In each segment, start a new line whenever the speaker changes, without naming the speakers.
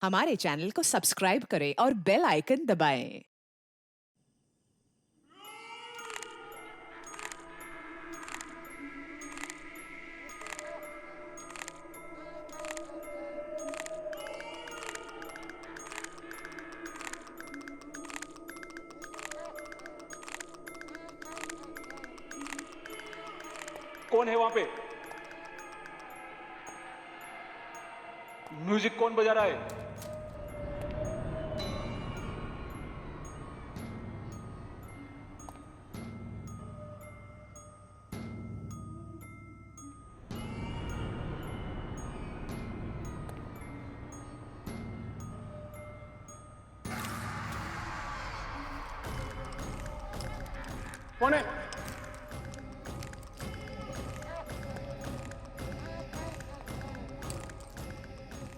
हमारे चैनल को सब्सक्राइब करें और बेल आइकन दबाएं।
कौन है वहां पे? म्यूजिक कौन बजा रहा है? कौन है?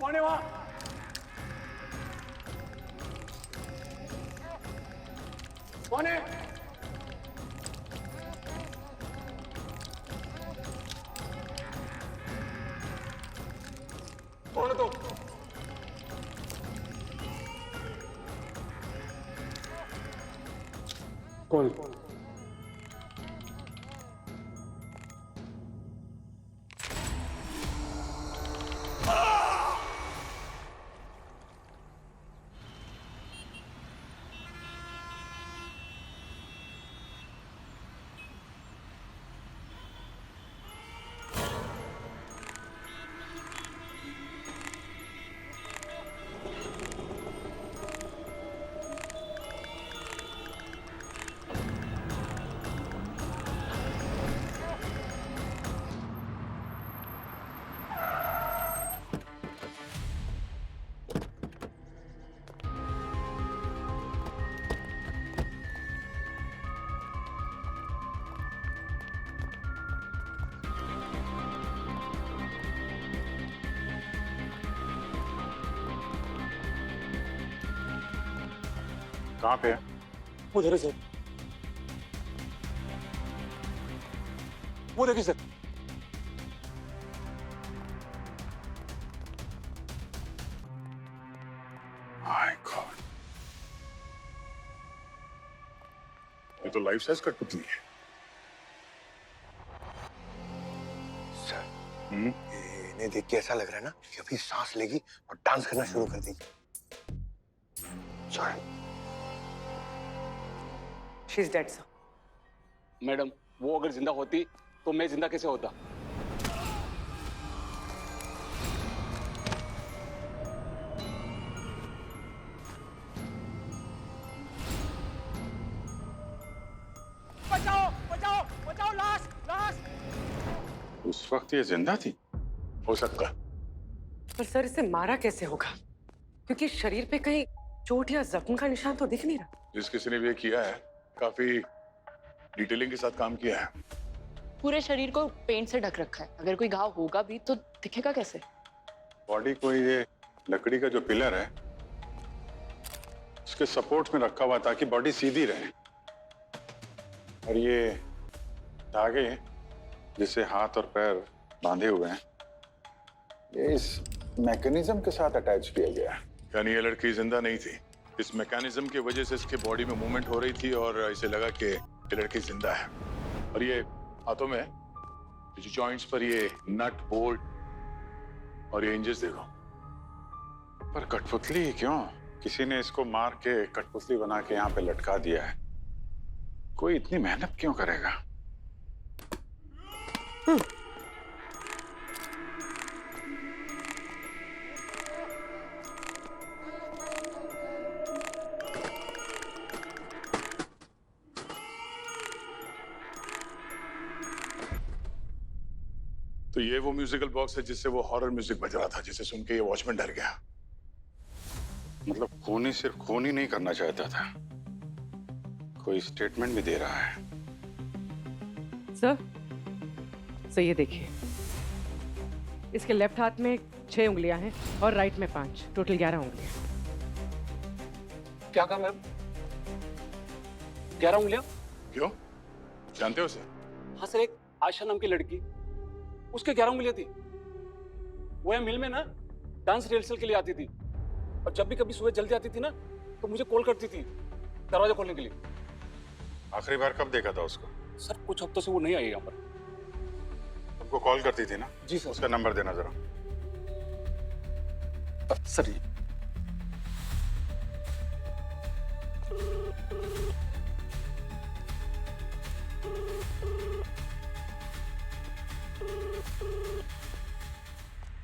कौन है वहां? कौन है? कौन है तुम? कौन?
कहाँ पे है?
उधर है सर। वो देखिए सर।
माय गॉड, ये तो लाइफ साइज कठपुतली है।
सर, इन्हें देख के ऐसा लग रहा है ना कि अभी सांस लेगी और डांस करना शुरू कर देगी। Sorry.
She is dead sir.
Madam, वो अगर जिंदा होती तो मैं जिंदा कैसे होता? बचाओ बचाओ बचाओ! लाश लाश!
उस वक्त ये जिंदा थी? हो सकता है।
पर सर इसे मारा कैसे होगा? क्योंकि शरीर पे कहीं चोट या जख्म का निशान तो दिख नहीं रहा।
जिस किसी ने भी ये किया है, काफी डिटेलिंग के साथ काम किया है।
पूरे शरीर को पेंट से ढक रखा है। अगर कोई घाव होगा भी तो दिखेगा कैसे?
बॉडी को ये लकड़ी का जो पिलर है, उसके सपोर्ट में रखा हुआ ताकि बॉडी सीधी रहे। और ये धागे जिसे हाथ और पैर बांधे हुए हैं, ये इस मैकेनिज्म के साथ अटैच किया गया है। यानी ये लड़की जिंदा नहीं थी। इस मैकेनिज्म की वजह से इसके बॉडी में मूवमेंट हो रही थी और इसे लगा कि ये लड़की जिंदा है। और ये हाथों में जो जॉइंट्स पर ये नट बोल्ट और ये इंजेस देखो। पर कठपुतली क्यों? किसी ने इसको मार के कठपुतली बना के यहाँ पे लटका दिया है। कोई इतनी मेहनत क्यों करेगा? तो ये वो म्यूजिकल बॉक्स है जिससे वो हॉरर म्यूजिक बज रहा था, जिसे सुन के ये वॉचमैन डर गया। मतलब खूनी सिर्फ खून ही नहीं करना चाहता था, कोई स्टेटमेंट भी दे रहा है।
सर ये देखिए, इसके लेफ्ट हाथ में 6 उंगलियां हैं और राइट में 5, टोटल 11 उंगलियां।
क्या कहा मैम? 11 उंगलियां?
क्यों, जानते हो उसे?
हाँ सर, एक आशा नाम की लड़की, उसके 11 उंगलियां थी। वो यहाँ मिल में ना डांस रिहर्सल के लिए आती थी। और जब भी कभी सुबह जल्दी आती थी ना तो मुझे कॉल करती थी दरवाजा खोलने के लिए।
आखिरी बार कब देखा था उसको?
सर कुछ हफ्तों से वो नहीं आई यहाँ पर।
तुमको कॉल करती थी ना?
जी सर।
उसका नंबर देना जरा।
सर जी।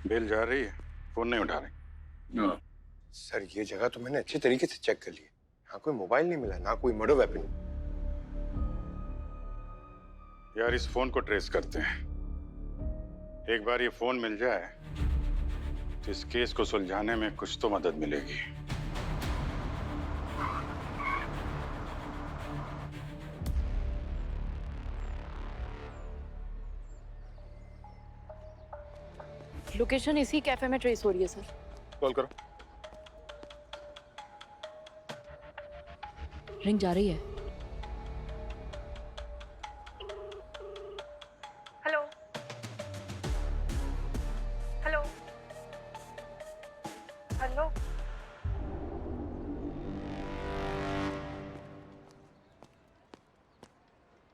बेल जा रही है, फोन नहीं उठा रही।
सर ये जगह तो मैंने अच्छी तरीके से चेक कर ली है। यहाँ कोई मोबाइल नहीं मिला, ना कोई मर्डर वेपन।
यार इस फोन को ट्रेस करते हैं। एक बार ये फोन मिल जाए तो इस केस को सुलझाने में कुछ तो मदद मिलेगी।
लोकेशन इसी कैफे में ट्रेस हो रही है सर।
कॉल करो।
रिंग जा रही है।
Hello hello hello.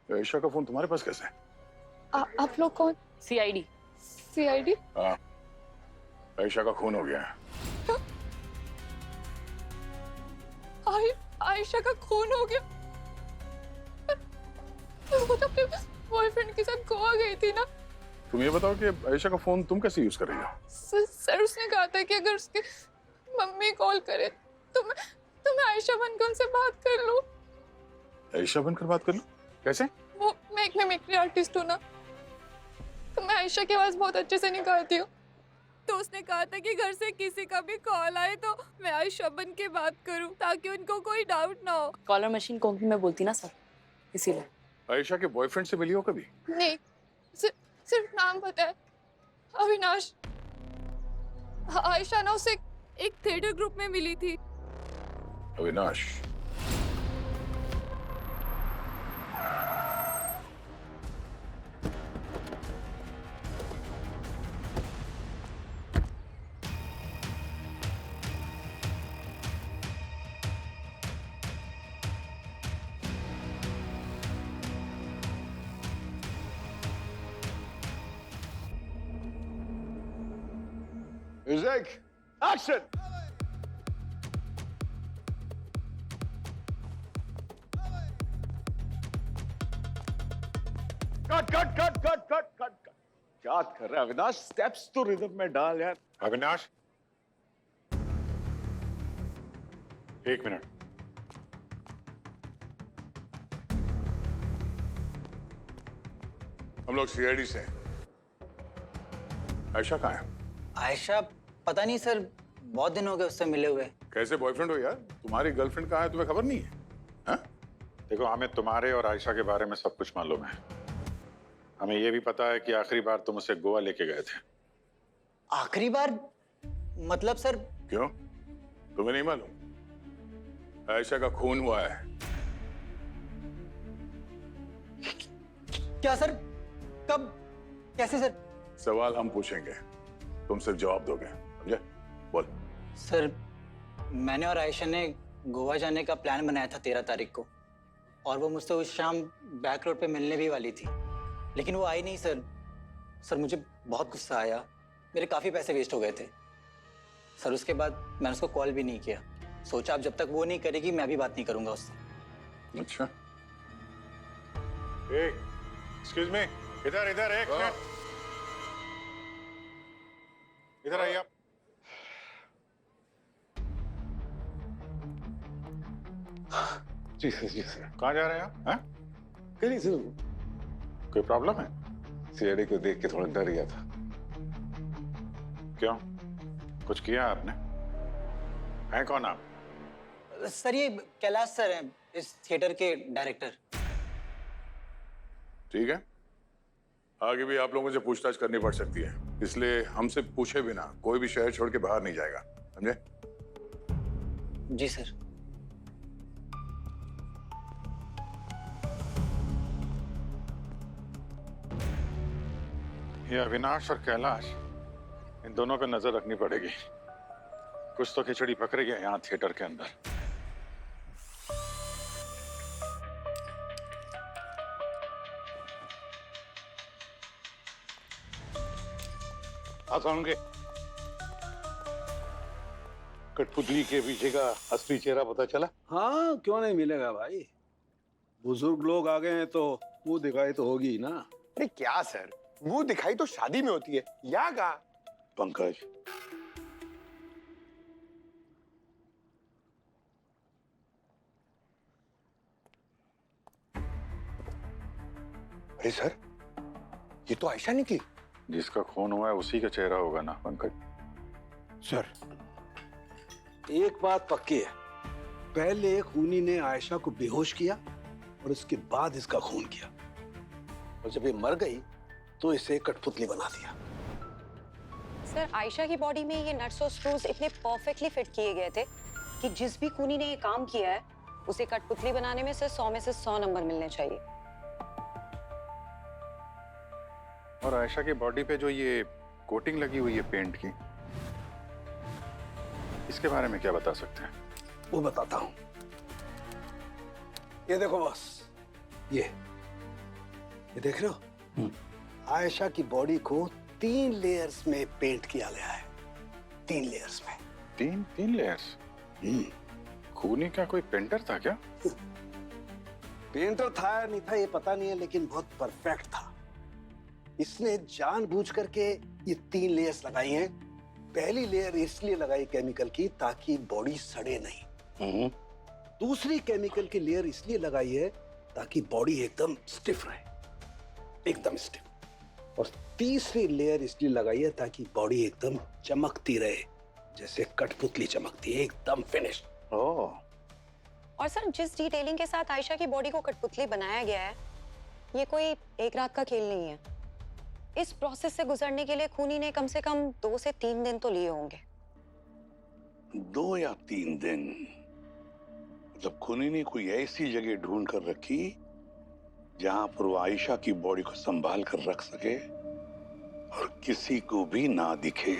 ईशा का फोन तुम्हारे पास कैसे है?
आप लोग कौन?
सीआईडी।
सीआईडी?
हाँ, ईशा का खून हो गया है।
आयशा का खून हो गया? वो तो अपने बॉयफ्रेंड के साथ गोवा गई थी ना।
तुम ये बताओ कि आयशा का फोन तुम कैसे यूज कर रही हो?
सर उसने कहा था कि अगर उसकी मम्मी कॉल करे तो मैं आयशा बनकर उनसे बात कर लूं।
आयशा बनकर बात कर लो? कैसे?
वो मैं एक मिमिक्री आर्टिस्ट हूँ ना, तो मैं आयशा की आवाज बहुत अच्छे से निकालती हूँ। तो उसने कहा था कि घर से किसी का भी कॉल आए तो मैं आयशा बन के बात करूं ताकि उनको कोई डाउट ना हो।
कॉलर मशीन कोंकणी में बोलती ना सर, इसीलिए।
आयशा के बॉयफ्रेंड से मिली हो कभी?
नहीं, सिर्फ नाम पता है, अविनाश। आयशा ना उसे एक थिएटर ग्रुप में मिली थी।
अविनाश?
Music, action!
कट। क्या कर रहा है अविनाश? स्टेप्स तो रिदम में डाल यार।
अविनाश, एक मिनट। हम लोग सीआईडी से हैं। आयशा कहाँ है?
आयशा पता नहीं सर, बहुत दिन हो गए उससे मिले हुए।
कैसे बॉयफ्रेंड हो यार? तुम्हारी गर्लफ्रेंड कहाँ है तुम्हें खबर नहीं है? हाँ? देखो हमें तुम्हारे और आयशा के बारे में सब कुछ मालूम है। हमें ये भी पता है कि आखिरी बार तुम उसे गोवा लेके गए थे।
आखिरी बार? मतलब सर?
क्यों, तुम्हें नहीं मालूम? आयशा का खून हुआ है।
क्या सर? कब? कैसे सर?
सवाल हम पूछेंगे, तुम सिर्फ जवाब दोगे, समझे? बोल।
सर मैंने और आयशा ने गोवा जाने का प्लान बनाया था 13 तारीख को, और वो मुझसे उस शाम बैक रोड पे मिलने भी वाली थी, लेकिन वो आई नहीं सर। सर मुझे बहुत गुस्सा आया, मेरे काफ़ी पैसे वेस्ट हो गए थे सर। उसके बाद मैंने उसको कॉल भी नहीं किया, सोचा अब जब तक वो नहीं करेगी मैं भी बात नहीं करूंगा उससे।
अच्छा, एक्सक्यूज मी, इधर इधर एक मिनट, इधर आइए आप।
जी सर।
कहाँ जा रहे हैं आप? हैं?
कहीं सर,
कोई प्रॉब्लम है?
सीआईडी को देख के थोड़ा डर गया था।
क्यों, कुछ किया आपने? हैं कौन आप?
सर ये कैलाश सर हैं, इस थिएटर के डायरेक्टर।
ठीक है, आगे भी आप लोगों से पूछताछ करनी पड़ सकती है, इसलिए हमसे पूछे बिना कोई भी शहर छोड़ के बाहर नहीं जाएगा, समझे?
जी सर।
ये अविनाश और कैलाश, इन दोनों पे नजर रखनी पड़ेगी। कुछ तो खिचड़ी पक रही है यहाँ थिएटर के अंदर।
होंगे कठपुतली के पीछे का असली चेहरा पता चला?
हाँ, क्यों नहीं मिलेगा भाई। बुजुर्ग लोग आ गए हैं तो मुंह दिखाई तो होगी ही ना।
अरे क्या सर, मुंह दिखाई तो शादी में होती है, यहाँ का?
पंकज,
अरे सर, ये तो आयशा निकली।
जिसका खून हुआ है उसी का चेहरा होगा ना पंकज।
सर, एक बात पक्की है, पहले खूनी ने आयशा को बेहोश किया और उसके बाद इसका खून किया, और जब ये मर गई तो इसे कठपुतली बना दिया।
सर, आयशा की बॉडी में ये नट्स और स्क्रूज इतने परफेक्टली फिट किए गए थे कि जिस भी खूनी ने ये काम किया है उसे कठपुतली बनाने में से 100 में से 100 नंबर मिलने चाहिए।
और आयशा की बॉडी पे जो ये कोटिंग लगी हुई है पेंट की, इसके बारे में क्या बता सकते हैं?
वो बताता हूं। ये देखो बॉस, ये देख रहे हो? आयशा की बॉडी को 3 लेयर्स में पेंट किया गया है। 3 लेयर्स में।
तीन लेयर्स? खूनी का कोई पेंटर था क्या?
पेंटर था या नहीं था ये पता नहीं है, लेकिन बहुत परफेक्ट था। इसने जानबूझ करके ये 3 लेयर्स लगाई हैं। पहली लेयर इसलिए लगाई केमिकल की ताकि बॉडी सड़े नहीं। दूसरी केमिकल की लेयर इसलिए लगाई है ताकि बॉडी एकदम स्टिफ रहे, एकदम स्टिफ। और तीसरी लेयर इसलिए लगाई है ताकि बॉडी एकदम चमकती रहे, जैसे कठपुतली चमकती है, एकदम फिनिश्ड।
और सर, जिस डिटेलिंग के साथ आयशा की बॉडी को कठपुतली बनाया गया है, ये कोई एक रात का खेल नहीं है। इस प्रोसेस से गुजरने के लिए खूनी ने कम से कम 2 से 3 दिन तो लिए होंगे।
2 या 3 दिन? मतलब खूनी ने कोई ऐसी जगह ढूंढ कर रखी जहां पर वो आयशा की बॉडी को संभाल कर रख सके और किसी को भी ना दिखे।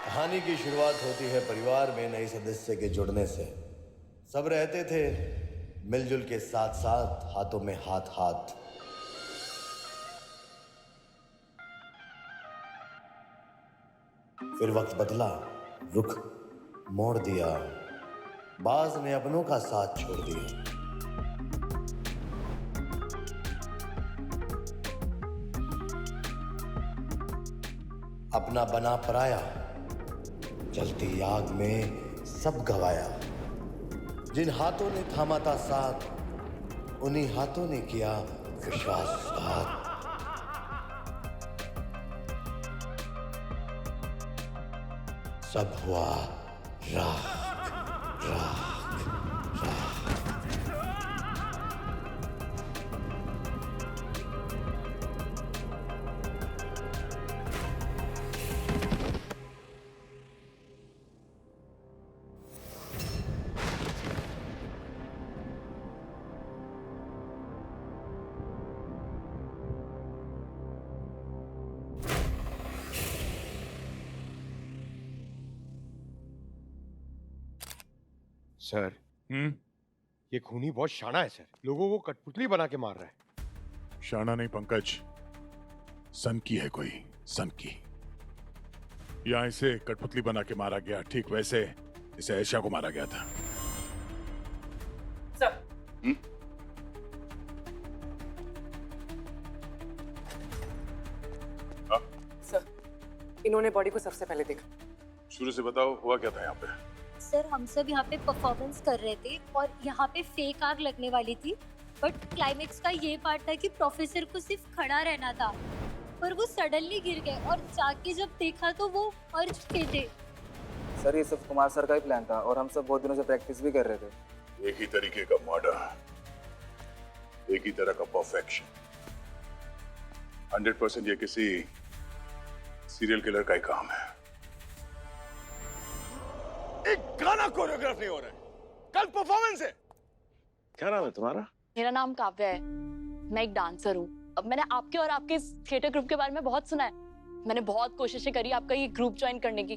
कहानी की शुरुआत होती है परिवार में नए सदस्य के जुड़ने से। सब रहते थे मिलजुल के साथ साथ, हाथों में हाथ हाथ। फिर वक्त बदला, रुख मोड़ दिया, बाज ने अपनों का साथ छोड़ दिया। अपना बना पराया, जलती आग में सब गवाया। जिन हाथों ने थामा था साथ, उन्हीं हाथों ने किया विश्वासघात। सब हुआ राख राख राख।
सर ये खूनी बहुत शाना है सर, लोगों को कठपुतली बना के मार रहा है।
शाना नहीं पंकज, सन की है कोई, सन की। यहाँ इसे कठपुतली बना के मारा गया, ठीक वैसे इसे आयशा को मारा गया था।
सर सर, इन्होंने बॉडी को सबसे पहले देखा।
शुरू से बताओ हुआ क्या था यहाँ पे?
सर हम सब यहाँ पे परफॉर्मेंस कर रहे थे और यहाँ पे फेक आग लगने वाली थी, बट क्लाइमेक्स का ये पार्ट था कि प्रोफेसर को सिर्फ खड़ा रहना था, पर वो सडनली गिर गए और जाके जब देखा तो वो मर चुके थे।
सर ये सब कुमार सर का ही प्लान था और हम सब बहुत दिनों से प्रैक्टिस भी कर रहे थे।
एक ही तरीके का मर्डर, एक ही तरह का परफेक्शन। 100% ये किसी सीरियल किलर का ही काम है।
एक गाना कोरियोग्राफ नहीं हो रहा है, कल परफॉर्मेंस है।
क्या नाम है तुम्हारा?
मेरा नाम काव्या है, मैं एक डांसर हूँ। अब मैंने आपके और आपके इस थिएटर ग्रुप के बारे में बहुत सुना है। मैंने बहुत कोशिशें करी आपका ये ग्रुप ज्वाइन करने की,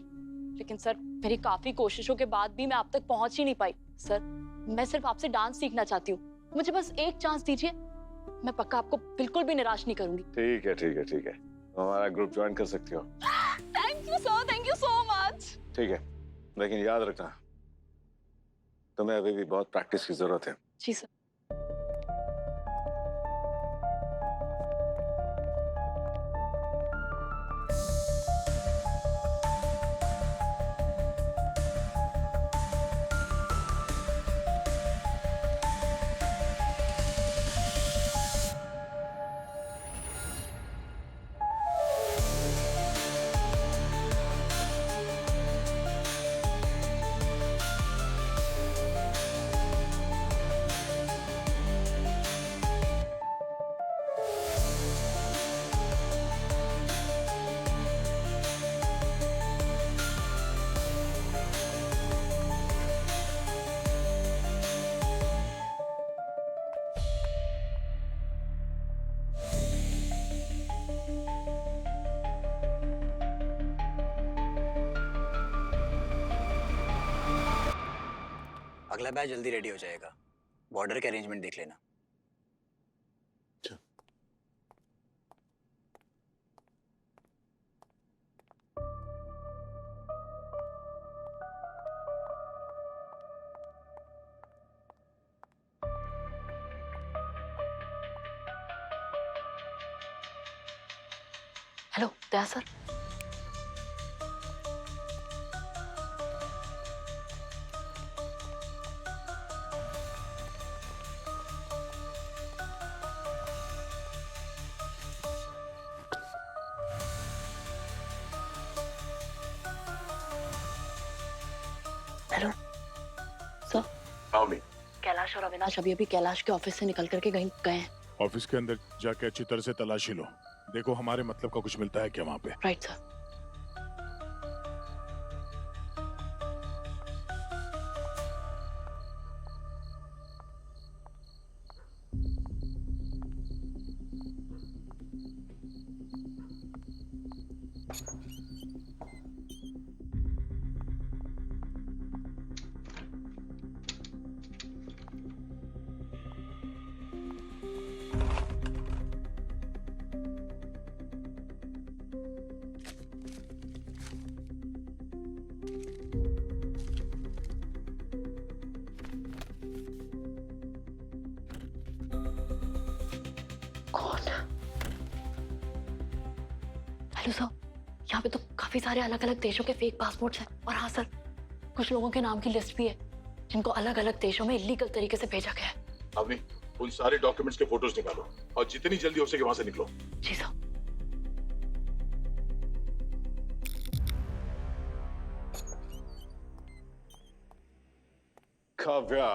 लेकिन सर मेरी काफी कोशिशों के बाद भी मैं आप तक पहुंच ही नहीं पाई। सर मैं सिर्फ आपसे डांस सीखना चाहती हूँ, मुझे बस एक चांस दीजिए, मैं पक्का आपको बिल्कुल भी निराश नहीं करूंगी।
ठीक है ठीक है ठीक है, तुम हमारा ग्रुप ज्वाइन कर सकती हो।
Thank you sir, thank you so much.
ठीक है, लेकिन याद रखना तुम्हें अभी भी बहुत प्रैक्टिस की जरूरत है।
जी सर।
अगला बैच जल्दी रेडी हो जाएगा, बॉर्डर के अरेंजमेंट देख लेना।
हेलो दया सर। Hello sir.
हाँ भी।
कैलाश और अविनाश अभी अभी कैलाश के ऑफिस से निकल करके कहीं गए हैं।
ऑफिस के अंदर जाके अच्छी तरह से तलाशी लो, देखो हमारे मतलब का कुछ मिलता है क्या वहाँ पे।
Right sir. हेलो सर, यहाँ पे तो काफी सारे अलग अलग देशों के फेक पासपोर्ट्स हैं। और हाँ सर, कुछ लोगों के नाम की लिस्ट भी है जिनको अलग अलग देशों में इलीगल तरीके से भेजा गया है।
अभी उन सारे डॉक्यूमेंट्स के फोटोज निकालो और जितनी जल्दी हो सके वहां से निकलो।
जी सर।
काव्या,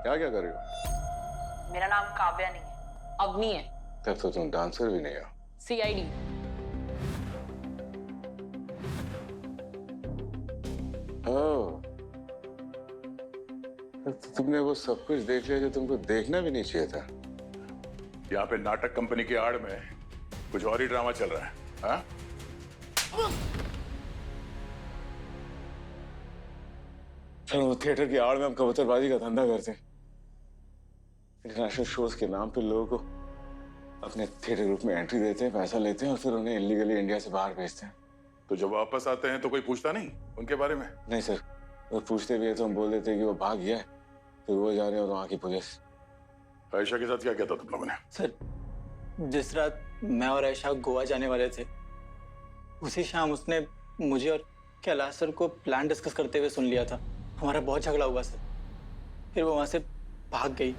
क्या क्या कर रही हो?
मेरा नाम काव्या नहीं है, अवनी है।
तब तो तुम डांसर भी नहीं हो।
CID।
ओह, तो तुमने वो सब कुछ देख लिया जो तुमको देखना भी नहीं चाहिए था।
यहाँ पे नाटक कंपनी की आड़ में कुछ और ही ड्रामा चल रहा है। हाँ?
सर वो थिएटर की आड़ में हम कबूतरबाजी का धंधा करते हैं। इंटरनेशनल शोज के नाम पे लोगों को अपने थिएटर ग्रुप में एंट्री देते हैं, पैसा लेते हैं और फिर उन्हें इलीगली इंडिया से बाहर भेजते हैं।
तो जब वापस आते हैं तो कोई पूछता नहीं उनके बारे में?
नहीं सर, वो पूछते भी है तो हम बोल देते हैं कि वो भाग गया है, फिर वो जा रहे हैं और वहाँ की पुलिस।
आयशा के साथ क्या किया था तुम लोगों ने?
सर जिस रात मैं और आयशा गोवा जाने वाले थे, उसी शाम उसने मुझे और कैलाश सर को प्लान डिस्कस करते हुए सुन लिया था। हमारा बहुत झगड़ा हुआ सर। फिर वो वहाँ से भाग गई।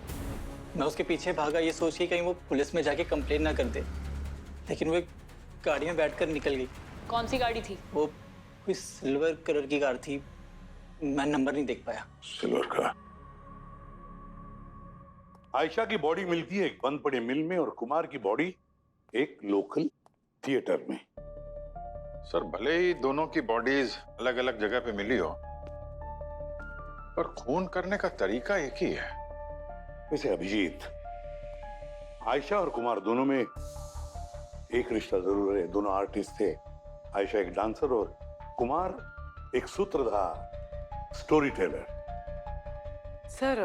मैं उसके पीछे भागा ये सोच के कहीं वो पुलिस में जाके कंप्लेन ना कर दे, लेकिन वो एक गाड़ी में बैठकर निकल गई।
कौन सी गाड़ी थी?
वो कोई सिल्वर कलर की कार थी, मैं नंबर नहीं देख पाया।
सिल्वर का। आयशा की बॉडी मिलती है एक बंद पड़े मिल में और कुमार की बॉडी एक लोकल थिएटर में।
सर भले ही दोनों की बॉडीज अलग अलग जगह पे मिली हो, पर खून करने का तरीका एक ही है।
वैसे अभिजीत, आयशा और कुमार दोनों में एक रिश्ता जरूर है। दोनों आर्टिस्ट थे। आयशा एक डांसर और कुमार एक सूत्रधार, स्टोरी टेलर।
सर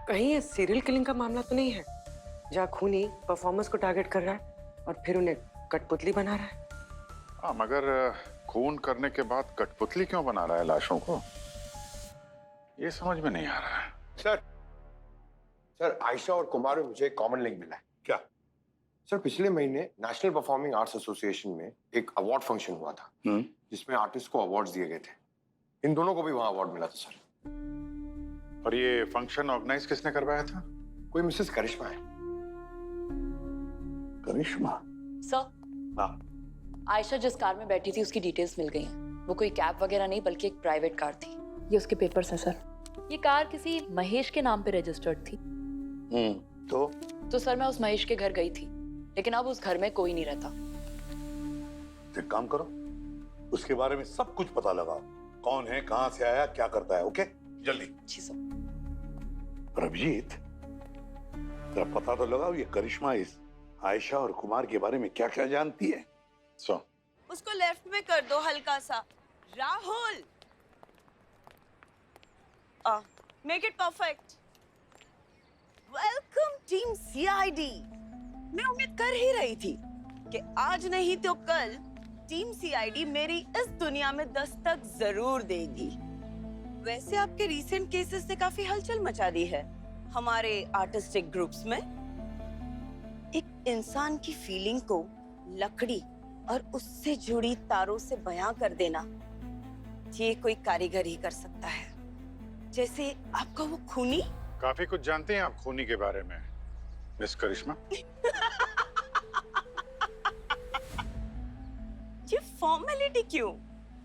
कहीं ये सीरियल किलिंग का मामला तो नहीं है जहाँ खूनी परफॉर्मर्स को टारगेट कर रहा है और फिर उन्हें कठपुतली बना रहा है?
हाँ, मगर खून करने के बाद कठपुतली क्यों बना रहा है लाशों को, ये समझ में नहीं आ रहा है।
सर आयशा और कुमार में मुझे एक कॉमन लिंक मिला है।
क्या?
सर पिछले महीने नेशनल परफॉर्मिंग आर्ट्स एसोसिएशन में एक अवार्ड फंक्शन हुआ था जिसमें आर्टिस्ट को अवार्ड्स दिए गए थे। इन दोनों को भी वहां अवार्ड मिला था सर।
और ये फंक्शन ऑर्गेनाइज किसने करवाया था?
कोई मिसेस करिश्मा है।
करिश्मा?
सर,
हाँ।
आयशा जिस कार में बैठी थी उसकी डिटेल्स मिल गई हैं। वो कोई कैब वगैरह नहीं बल्कि एक प्राइवेट कार थी। ये उसके पेपर्स हैं सर। ये कार किसी महेश के नाम पे रजिस्टर्ड थी।
तो
सर मैं उस महेश के घर गई थी, लेकिन अब उस घर में कोई नहीं रहता।
एक काम करो, उसके बारे में सब कुछ पता लगाओ। कौन है, कहां से आया, क्या करता है। ओके, जल्दी।
जी सर।
पर अभिजीत, जरा पता तो लगाओ ये करिश्मा इस आयशा और कुमार के बारे में क्या क्या जानती है।
उसको लेफ्ट में कर दो हल्का सा। Rahul, make it perfect. Welcome team CID. मैं उम्मीद कर ही रही थी कि आज नहीं तो कल टीम सीआईडी मेरी इस दुनिया में दस्तक जरूर देगी। वैसे आपके रीसेंट केसेस ने काफी हलचल मचा दी है हमारे आर्टिस्टिक ग्रुप्स में। एक इंसान की फीलिंग को लकड़ी और उससे जुड़ी तारों से बयां कर देना, ये कोई कारीगर ही कर सकता है। जैसे आपका वो खूनी।
काफी कुछ जानते हैं आप खूनी के बारे में मिस करिश्मा।
ये फॉर्मेलिटी क्यों?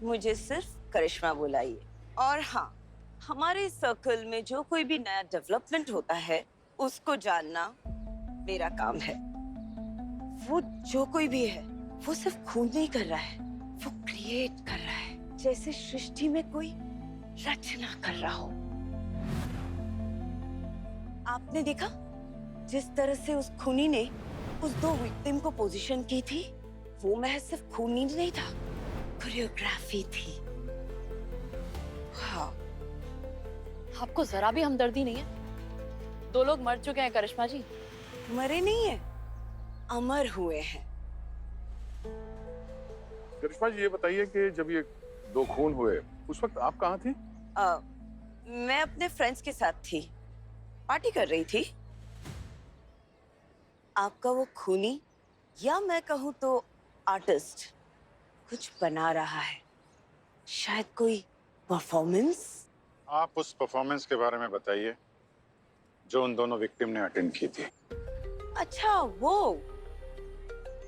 मुझे सिर्फ करिश्मा बुलाइए। और हाँ, हमारे सर्कल में जो कोई भी नया डेवलपमेंट होता है उसको जानना मेरा काम है। वो जो कोई भी है वो सिर्फ खून नहीं कर रहा है, वो क्रिएट कर रहा है, जैसे सृष्टि में कोई रचना कर रहा हो। आपने देखा जिस तरह से उस खूनी ने उस दो विक्टिम को पोजीशन की थी, वो महज सिर्फ खूनी नहीं था, कोरियोग्राफी थी। हाँ।
आपको जरा भी हमदर्दी नहीं है? 2 लोग मर चुके हैं करिश्मा जी।
मरे नहीं है, अमर हुए हैं।
करिश्मा जी ये बताइए कि जब ये 2 खून हुए उस वक्त आप कहाँ थी?
मैं अपने फ्रेंड्स के साथ थी, पार्टी कर रही थी। आपका वो खूनी, या मैं कहूँ तो आर्टिस्ट, कुछ बना रहा है। शायद कोई परफॉर्मेंस।
आप उस परफॉर्मेंस के बारे में बताइए जो उन दोनों विक्टिम ने अटेंड की थी।
अच्छा, वो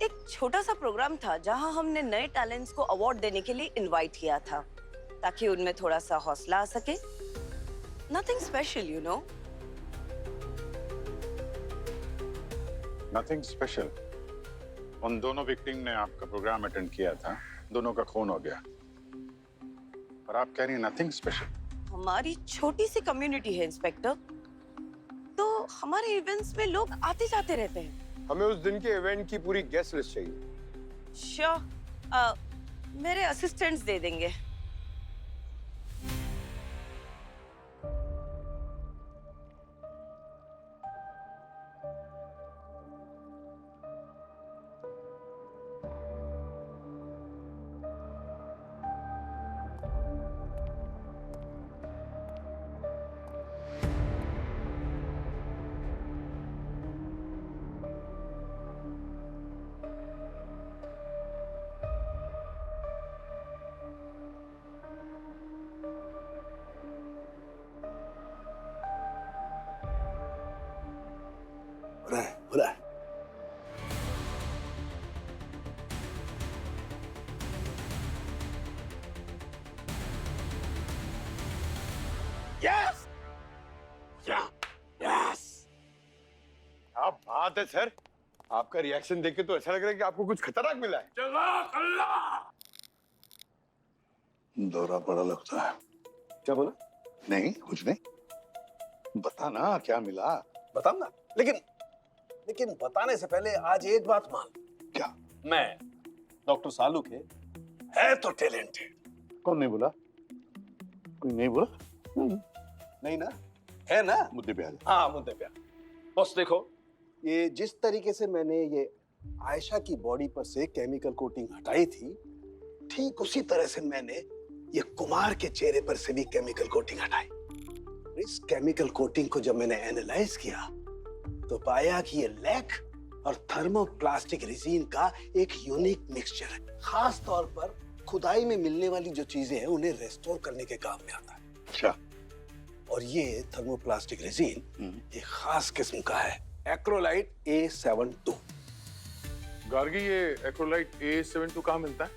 एक छोटा सा प्रोग्राम था जहां हमने नए टैलेंट्स को अवार्ड देने के लिए इनवाइट किया था, ताकि उनमें थोड़ा सा हौसला आ सके। Nothing special, you know.
Nothing special. उन दोनों विक्टिम ने आपका प्रोग्राम अटेंड किया था, दोनों का खून हो गया, और आप कह रही हैं नथिंग स्पेशल।
हमारी छोटी सी कम्युनिटी है इंस्पेक्टर, तो हमारे इवेंट्स में लोग आते जाते रहते हैं।
हमें उस दिन के इवेंट की पूरी गेस्ट लिस्ट चाहिए।
श्योर, मेरे असिस्टेंट्स दे देंगे।
बुला।
यस यस, क्या बात है सर, आपका रिएक्शन देख के तो ऐसा लग रहा है कि आपको कुछ खतरनाक मिला है। जज़ाक अल्लाह।
दौरा पड़ा लगता है।
क्या बोला?
नहीं कुछ नहीं, बता ना क्या मिला।
बताऊंगा, लेकिन बताने से पहले आज एक बात मान।
क्या?
मैं डॉक्टर सालू के है तो टैलेंटेड।
कौन नहीं बोला? कोई नहीं बोला?
नहीं ना? है ना?
मुद्दे पे आ जा।
हाँ मुद्दे पे। बस देखो, ये जिस तरीके से मैंने ये आयशा की बॉडी पर से केमिकल कोटिंग हटाई थी, ठीक उसी तरह से मैंने ये कुमार के चेहरे पर से भी केमिकल कोटिंग हटाई। इस केमिकल कोटिंग को जब मैंने एनालाइज किया तो पाया कि ये लैक और थर्मोप्लास्टिक रेजिन का एक यूनिक मिक्सचर है। खास तौर पर खुदाई में मिलने वाली जो चीजें हैं उन्हें रेस्टोर करने के काम में आता है।
अच्छा।
और ये थर्मोप्लास्टिक रेजिन एक खास किस्म का है, एक्रोलाइट A72।
गार्गी, ये एक्रोलाइट A72 कहाँ मिलता है?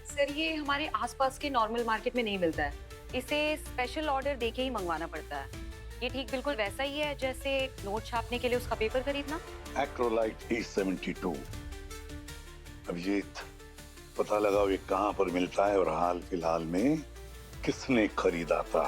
सर ये हमारे आसपास के नॉर्मल मार्केट में नहीं मिलता है, इसे स्पेशल ऑर्डर देके ही मंगवाना पड़ता है। ये ठीक बिल्कुल वैसा ही है जैसे नोट छापने के लिए उसका पेपर खरीदना।
एक्रोलाइट A72। अभिजीत, पता लगाओ ये कहाँ पर मिलता है और हाल फिलहाल में किसने खरीदा था।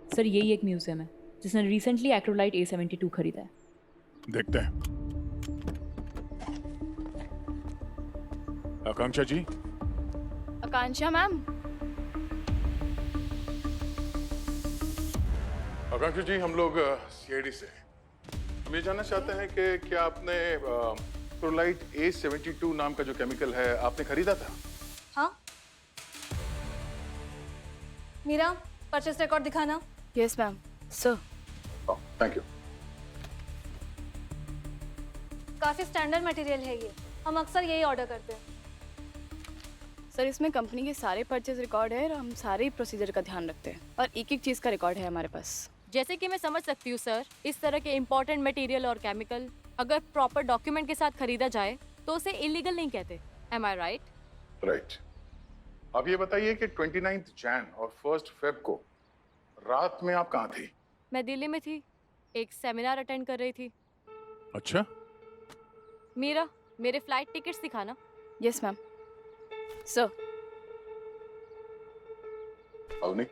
सर यही एक म्यूजियम है जिसने रिसेंटली एक्रोलाइट A72 खरीदा है।
देखते हैं। आकांक्षा जी।
आकांक्षा मैम।
आकांक्षा जी, हम लोग CID से हम ये जानना चाहते हैं कि क्या आपने एक्रोलाइट A72 नाम का जो केमिकल है आपने खरीदा था?
हाँ, मीरा परचेस रिकॉर्ड दिखाना।
Yes ma'am. Sir.
Thank you.
काफी स्टैंडर्ड मटेरियल है ये, हम अक्सर यही ऑर्डर करते हैं।
सर इसमें कंपनी के सारे परचेज रिकॉर्ड है और हम सारे प्रोसीजर का ध्यान रखते हैं और एक एक चीज़ का रिकॉर्ड है हमारे पास। जैसे कि मैं समझ सकती हूँ सर, इस तरह के इम्पोर्टेंट मटेरियल और केमिकल अगर प्रॉपर डॉक्यूमेंट के साथ खरीदा जाए तो उसे इलीगल नहीं कहते। एम आई राइट?
राइट। अब ये बताइए कि 29 जैन और 1 फेब को रात में आप कहाँ थी?
मैं दिल्ली में थी, एक सेमिनार अटेंड कर रही थी।
अच्छा।
मीरा, मेरे फ्लाइट टिकट्स दिखाना। Yes ma'am. सर।
अवनी।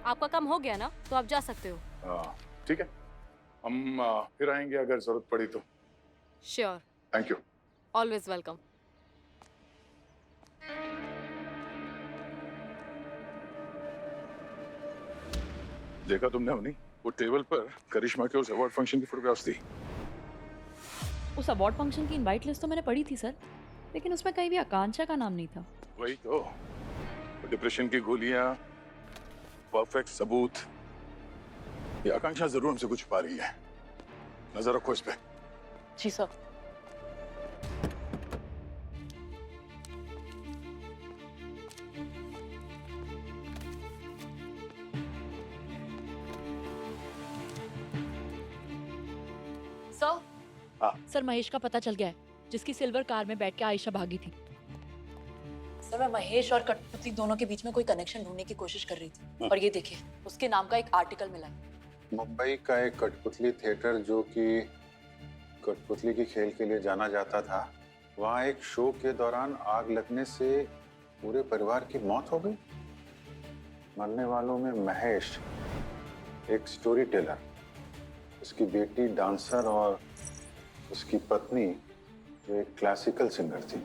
आपका काम हो गया ना, तो आप जा सकते हो।
ठीक है, हम फिर आएंगे अगर जरूरत पड़ी तो।
Sure.
Thank you.
Always welcome.
देखा तुमने अवनी, वो टेबल पर करिश्मा के उस अवार्ड फंक्शन की फोटोग्राफ्स थी।
उस अवार्ड फंक्शन की इनवाइट लिस्ट तो मैंने पढ़ी थी सर, लेकिन उसमें कहीं भी आकांक्षा का नाम नहीं था।
वही तो, डिप्रेशन की गोलियां, परफेक्ट सबूत। ये आकांक्षा जरूर हमसे कुछ छुपा रही है। नजर रखो इस पे।
जी सर। सर, सर महेश का पता चल गया है, जिसकी सिल्वर कार में बैठ के आयशा भागी थी। सर मैं महेश और कठपुतली दोनों के बीच में कोई कनेक्शन ढूंढने की कोशिश कर रही थी, और ये देखिए उसके नाम का एक आर्टिकल मिला है।
मुंबई का एक कठपुतली थिएटर जो कि कठपुतली की खेल के लिए जाना जाता था, वहाँ एक शो के दौरान आग लगने से पूरे परिवार की मौत हो गई। मरने वालों में महेश, एक स्टोरी टेलर, उसकी बेटी डांसर और उसकी पत्नी जो एक क्लासिकल सिंगर थी।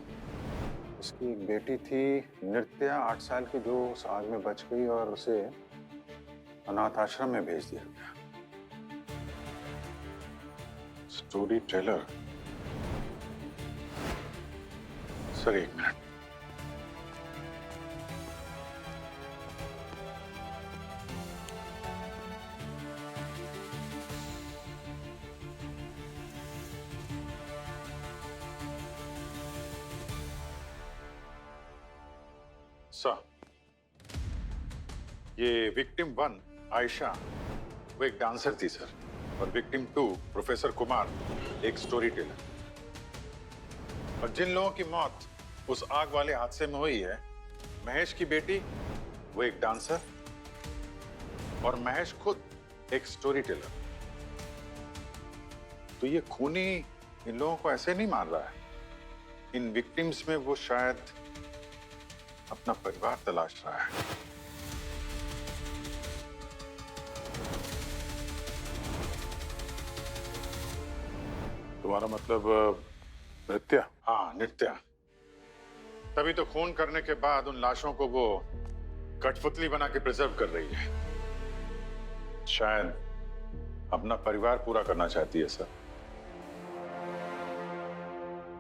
उसकी एक बेटी थी नृत्या, 8 साल की, जो उस आग में बच गई और उसे अनाथ आश्रम में भेज दिया गया। Story teller. Sir 1 minute. Sir, ये विक्टिम 1 आयशा, वो एक डांसर थी सर, और विक्टिम 2 प्रोफेसर कुमार, एक स्टोरी टेलर। और जिन लोगों की मौत उस आग वाले हादसे में हुई है, महेश की बेटी वो एक डांसर और महेश खुद एक स्टोरी टेलर। तो ये खूनी इन लोगों को ऐसे नहीं मार रहा है। इन विक्टिम्स में वो शायद अपना परिवार तलाश रहा है। तुम्हारा मतलब नृत्या? हाँ, नृत्या। तभी तो खून करने के बाद उन लाशों को वो कठपुतली बना के प्रिजर्व कर रही है। शायद अपना परिवार पूरा करना चाहती है सर।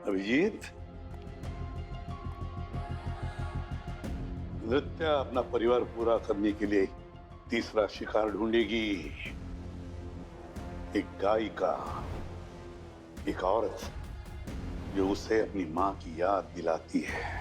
अभिजीत, नृत्या अपना परिवार पूरा करने के लिए तीसरा शिकार ढूंढेगी। एक गायिका, एक औरत जो उसे अपनी मां की याद दिलाती है।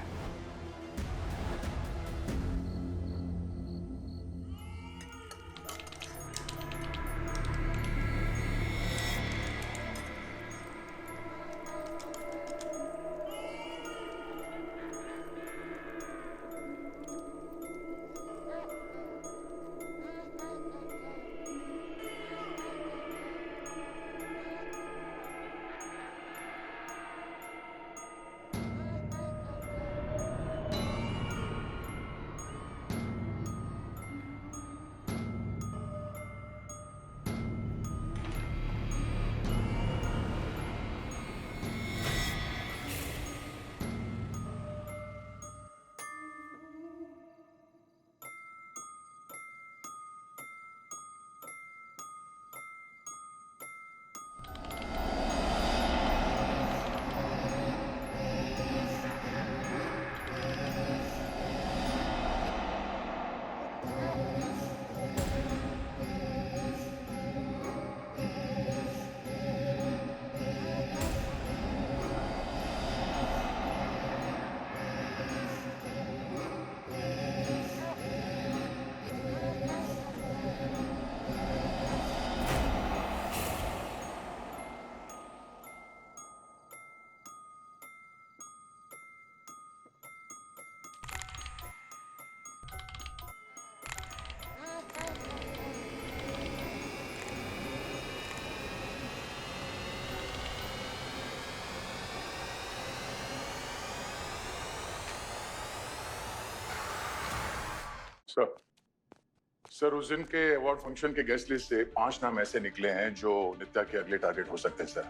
सर, उस दिन के अवार्ड फंक्शन के गेस्ट लिस्ट से 5 नाम ऐसे निकले हैं जो नित्या के अगले टारगेट हो सकते हैं सर।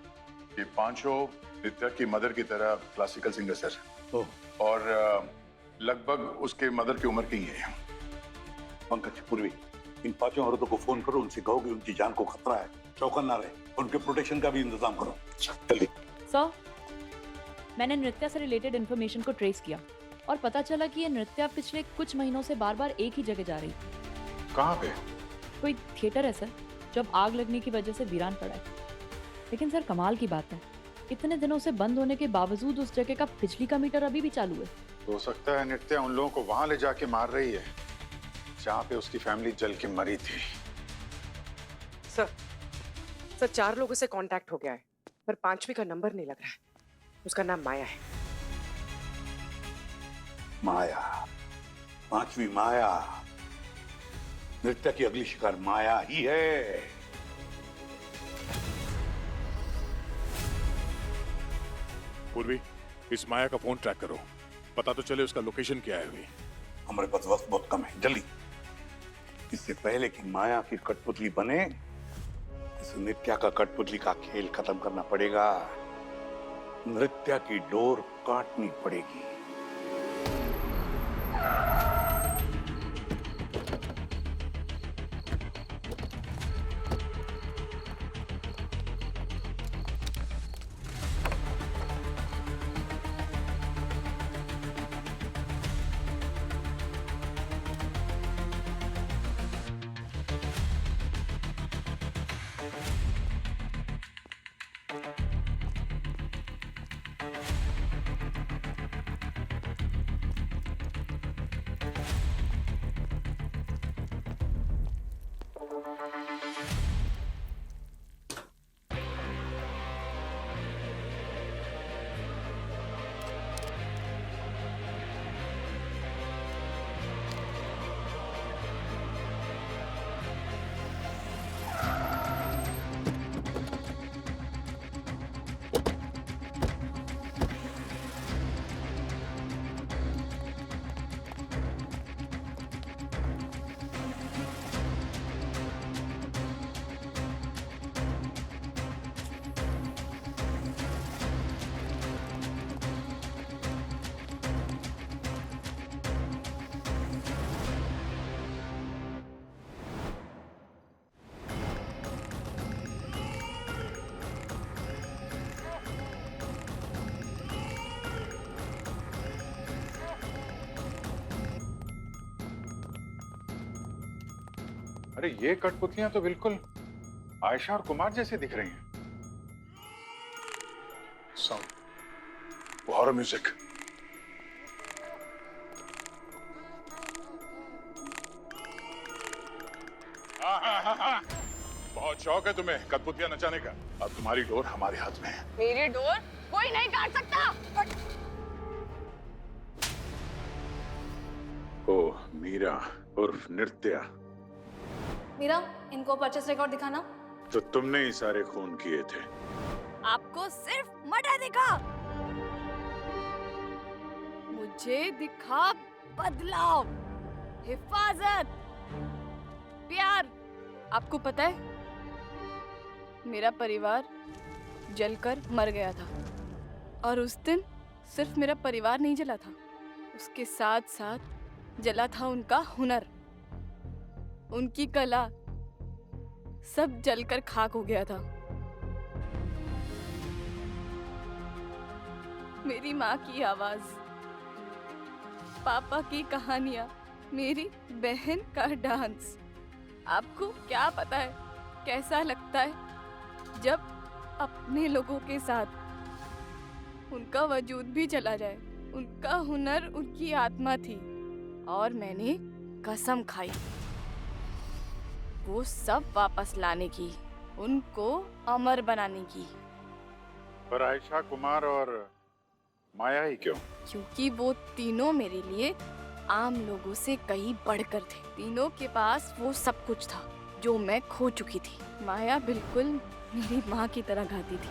ये 5 नित्या की मदर की तरह क्लासिकल सिंगर सर, और लगभग उसके मदर की उम्र की ही है।
पंकज, पूर्वी, इन 5 औरतों को फोन करो, उनसे कहो कि उनकी जान को खतरा है, चौकन्ना रहे, उनके प्रोटेक्शन का भी इंतजाम करो जल्दी।
सर, मैंने नृत्या से रिलेटेड इंफॉर्मेशन को ट्रेस किया। और पता चला कि ये नृत्या पिछले कुछ महीनों से बार बार एक ही जगह जा रही थी।
कहाँ पे?
कोई थिएटर है सर, जब आग लगने की वजह से वीरान पड़ा है। लेकिन सर कमाल की बात है, इतने दिनों से बंद होने के बावजूद उस जगह का बिजली का मीटर अभी भी चालू है।
हो सकता है नृत्या उन लोगों को वहां ले जाके मार रही है जहाँ पे उसकी फैमिली जल के मरी थी।
सर 4 लोगों से कांटेक्ट हो गया है, पर 5वीं का नंबर नहीं लग रहा है। उसका नाम माया है।
माया, 5वीं माया। नृत्या की अगली शिकार माया ही है।
पूर्वी, इस माया का फोन ट्रैक करो, पता तो चले उसका लोकेशन क्या है। अभी
हमारे पास वक्त बहुत कम है, जल्दी। इससे पहले कि माया की कठपुतली बने, इस नृत्या का कठपुतली का खेल खत्म करना पड़ेगा। नृत्या की डोर काटनी पड़ेगी।
अरे ये कठपुतलियां तो बिल्कुल आयशा और कुमार जैसी दिख रही हैं।
Sound, horror music. हाँ। बहुत शौक है तुम्हें कठपुतलियां नचाने का। अब तुम्हारी डोर हमारे हाथ में है।
मेरी डोर कोई नहीं काट सकता।
ओ मीरा उर्फ नृत्या,
मीरा, इनको परचेस रिकॉर्ड दिखाना।
तो तुमने ही सारे खून किए थे।
आपको सिर्फ मर्डर दिखा, मुझे दिखा बदलाव, हिफाजत, प्यार। आपको पता है मेरा परिवार जलकर मर गया था, और उस दिन सिर्फ मेरा परिवार नहीं जला था, उसके साथ साथ जला था उनका हुनर, उनकी कला, सब जलकर खाक हो गया था। मेरी माँ की आवाज, पापा की कहानियां, मेरी बहन का डांस। आपको क्या पता है कैसा लगता है जब अपने लोगों के साथ उनका वजूद भी चला जाए। उनका हुनर उनकी आत्मा थी, और मैंने कसम खाई वो सब वापस लाने की, उनको अमर बनाने की।
पर आयशा, कुमार और माया ही क्यों?
क्योंकि वो तीनों मेरे लिए आम लोगों से कहीं बढ़कर थे। तीनों के पास वो सब कुछ था जो मैं खो चुकी थी। माया बिल्कुल मेरी माँ की तरह गाती थी।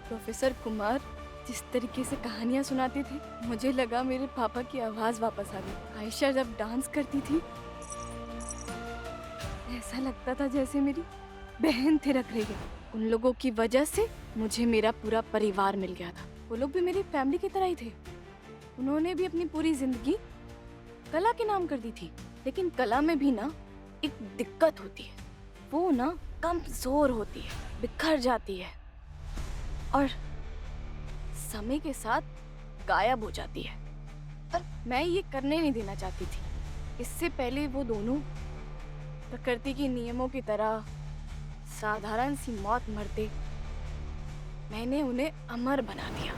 प्रोफेसर कुमार जिस तरीके से कहानियाँ सुनाते थे, मुझे लगा मेरे पापा की आवाज वापस आ गई। आयशा जब डांस करती थी, ऐसा लगता था जैसे मेरी बहन थिरक रही है। उन लोगों की वजह से मुझे मेरा पूरा परिवार मिल गया था। वो लोग भी मेरी फैमिली की तरह ही थे। उन्होंने भी अपनी पूरी जिंदगी कला के नाम कर दी थी। लेकिन कला में भी ना एक दिक्कत होती है, वो ना कमजोर होती है, बिखर जाती है और समय के साथ गायब हो जाती है। पर मैं ये करने नहीं देना चाहती थी। इससे पहले वो दोनों प्रकृति के नियमों की तरह साधारण सी मौत मरते, मैंने उन्हें अमर बना दिया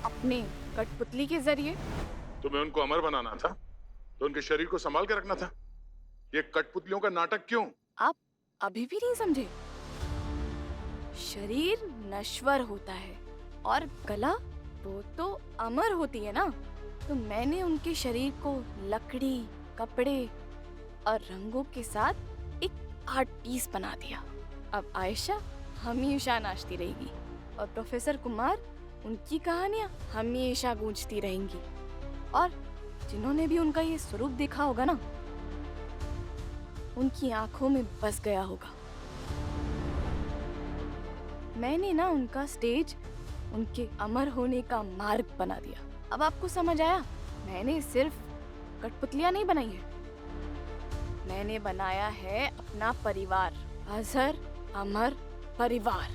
अपने कठपुतली के जरिए।
तुम्हें उनको अमर बनाना था तो उनके शरीर को संभाल के रखना था। ये कठपुतलियों का नाटक क्यों?
आप अभी भी नहीं समझे? शरीर नश्वर होता है और कला वो तो अमर होती है ना। तो मैंने उनके शरीर को लकड़ी, कपड़े और रंगों के साथ एक आर्ट पीस बना दिया। अब आयशा हमेशा नाचती रहेगी और प्रोफेसर कुमार उनकी कहानियां हमेशा गूंजती रहेंगी। और जिन्होंने भी उनका ये स्वरूप देखा होगा ना, उनकी आंखों में बस गया होगा। मैंने ना उनका स्टेज उनके अमर होने का मार्ग बना दिया। अब आपको समझ आया? मैंने सिर्फ कठपुतलियां नहीं बनाई है, मैंने बनाया है अपना परिवार, अजहर अमर परिवार।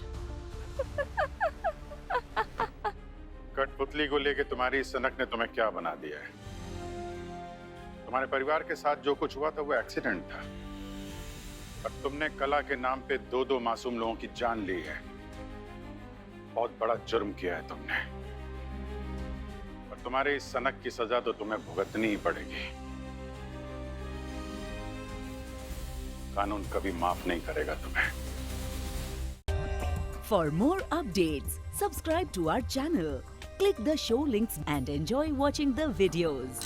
कठपुतली को लेके तुम्हारी सनक ने तुम्हें क्या बना दिया है? तुम्हारे परिवार के साथ जो कुछ हुआ था वो एक्सीडेंट था, पर तुमने कला के नाम पे 2-2 मासूम लोगों की जान ली है। बहुत बड़ा जुर्म किया है तुमने, और तुम्हारे इस सनक की सजा तो तुम्हें भुगतनी ही पड़ेगी। कानून कभी माफ नहीं करेगा तुम्हें।
For more updates, subscribe to our channel, click the show links and enjoy watching the videos.